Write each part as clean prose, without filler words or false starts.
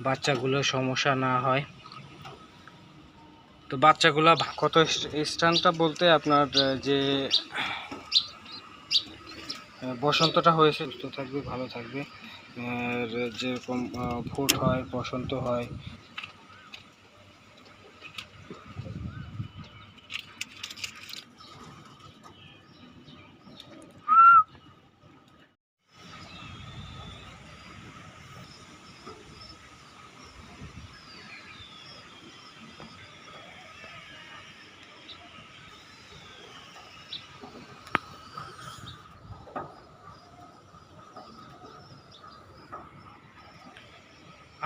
বাচ্চাগুলো সমস্যা না হয়। তো বাচ্চাগুলো কত স্থানটা বলতে আপনার যে বসন্তটা হয়েছে সুস্থ থাকবে, ভালো থাকবে। আর যেরকম ফুট হয়, বসন্ত হয়,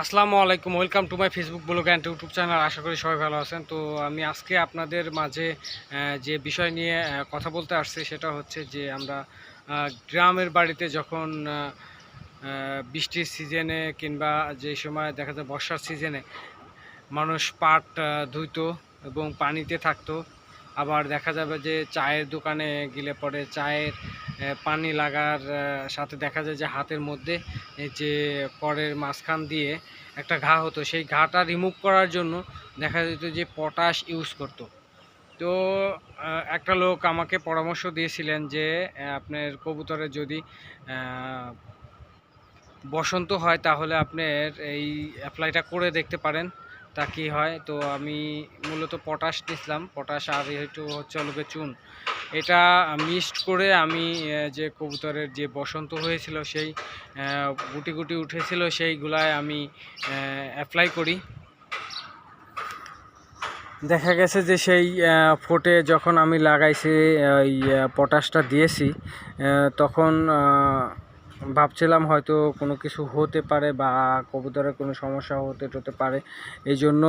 আসসালামু আলাইকুম, welcome to my Facebook blog and YouTube channel. আশা করি সবাই ভালো আছেন। তো আমি আজকে আপনাদের মাঝে যে বিষয় নিয়ে কথা বলতে আসছি সেটা হচ্ছে যে আমরা গ্রামের বাড়িতে যখন বৃষ্টির সিজনে কিংবা যে সময় দেখা যায় বর্ষার সিজনে মানুষ পাট ধুইতো এবং পানিতে থাকতো। আবার দেখা যাবে যে চায়ের দোকানে গেলে পরে চায়ের পানি লাগার সাথে দেখা যায় যে হাতের মধ্যে যে করের মাঝখান দিয়ে একটা ঘা হতো, সেই ঘাটা রিমুভ করার জন্য দেখা যেত যে পটাশ ইউজ করতো। তো একটা লোক আমাকে পরামর্শ দিয়েছিলেন যে আপনার কবুতরের যদি বসন্ত হয় তাহলে আপনার এই অ্যাপ্লাইটা করে দেখতে পারেন, তা কি হয়। তো আমি মূলত পটাশ নিয়েছিলাম, পটাশ আর একটু হচ্ছে লোকে চুন, এটা মিক্সড করে আমি যে কবুতরের যে বসন্ত হয়েছিল সেই গুটি গুটি উঠেছিল সেইগুলায় আমি অ্যাপ্লাই করি। দেখা গেছে যে সেই ফোটে যখন আমি লাগাইছি ওই পটাশটা দিয়েছি, তখন ভাবছিলাম হয়তো কোনো কিছু হতে পারে বা কবুতরের কোনো সমস্যা হতে পারে। এই জন্য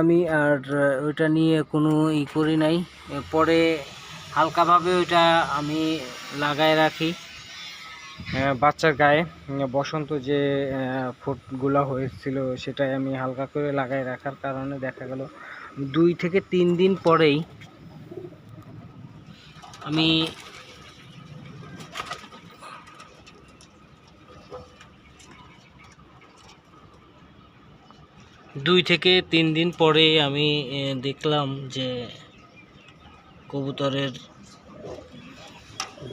আমি আর ওইটা নিয়ে কোনো করি নাই। পরে হালকাভাবে ওইটা আমি লাগায় রাখি বাচ্চার গায়ে। বসন্ত যে ফুটগুলো হয়েছিল সেটাই আমি হালকা করে লাগাই রাখার কারণে দেখা গেল 2 থেকে 3 দিন পরেই আমি দেখলাম যে কবুতরের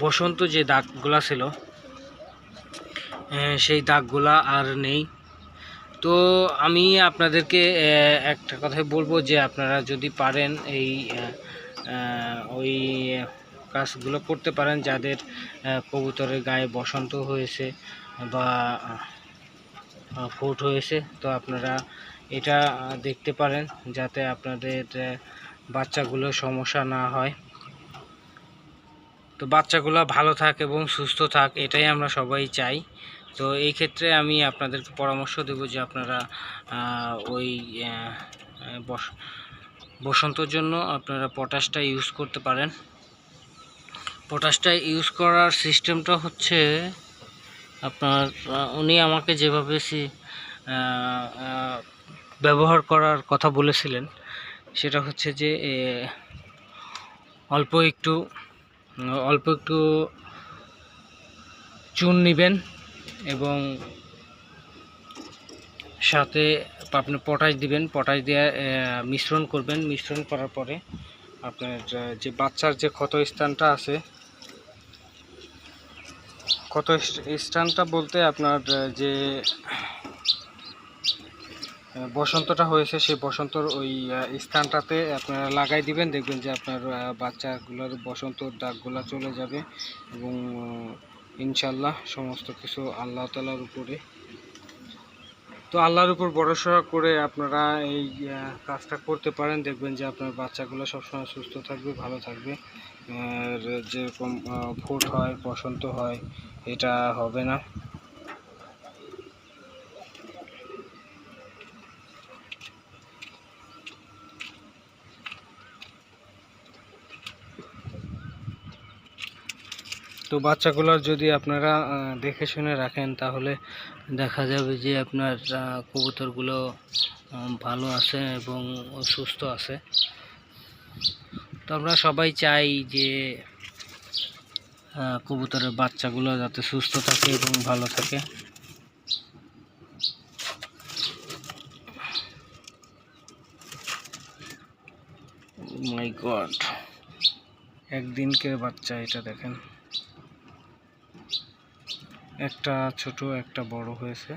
বসন্ত যে দাগগুলা ছিল সেই দাগগুলা আর নেই। তো আমি আপনাদেরকে একটা কথাই বলবো যে আপনারা যদি পারেন এই ওই কাজগুলো করতে পারেন যাদের কবুতরের গায়ে বসন্ত হয়েছে বা ফুট হয়েছে। তো আপনারা এটা দেখতে পারেন যাতে আপনাদের বাচ্চাগুলো সমস্যা না হয়। তো বাচ্চাগুলো ভালো থাক এবং সুস্থ থাক, এটাই আমরা সবাই চাই। তো এই ক্ষেত্রে আমি আপনাদেরকে পরামর্শ দেব যে আপনারা ওই বসন্তর জন্য আপনারা পটাশটা ইউজ করতে পারেন। পটাশটা ইউজ করার সিস্টেমটা হচ্ছে আপনার উনি আমাকে যেভাবে ব্যবহার করার কথা বলেছিলেন সেটা হচ্ছে যে অল্প একটু চুন নেবেন এবং সাথে আপনি পটাশ দিবেন, পটাশ দিয়ে মিশ্রণ করবেন। মিশ্রণ করার পরে আপনার যে বাচ্চার যে ক্ষত স্থানটা আছে, ক্ষত স্থানটা বলতে আপনার যে বসন্তটা হয়েছে সেই বসন্তর ওই স্থানটাতে আপনারা লাগাই দিবেন। দেখবেন যে আপনার বাচ্চাগুলোর বসন্তর দাগগুলো চলে যাবে এবং ইনশাল্লাহ সমস্ত কিছু আল্লাহ তাআলার উপরে। তো আল্লাহর উপর ভরসা করে আপনারা এই কাজটা করতে পারেন, দেখবেন যে আপনার বাচ্চাগুলো সবসময় সুস্থ থাকবে, ভালো থাকবে। আর যেরকম ফুট হয়, বসন্ত হয়, এটা হবে না। তো বাচ্চাগুলোর যদি আপনারা দেখে শুনে রাখেন তাহলে দেখা যাবে যে আপনার কবুতরগুলো ভালো আছে এবং সুস্থ আছে। তো আমরা সবাই চাই যে কবুতরের বাচ্চাগুলো যাতে সুস্থ থাকে এবং ভালো থাকে। মাই গড, একদিনকের বাচ্চা, এটা দেখেন, একটা ছোট একটা বড় হয়েছে।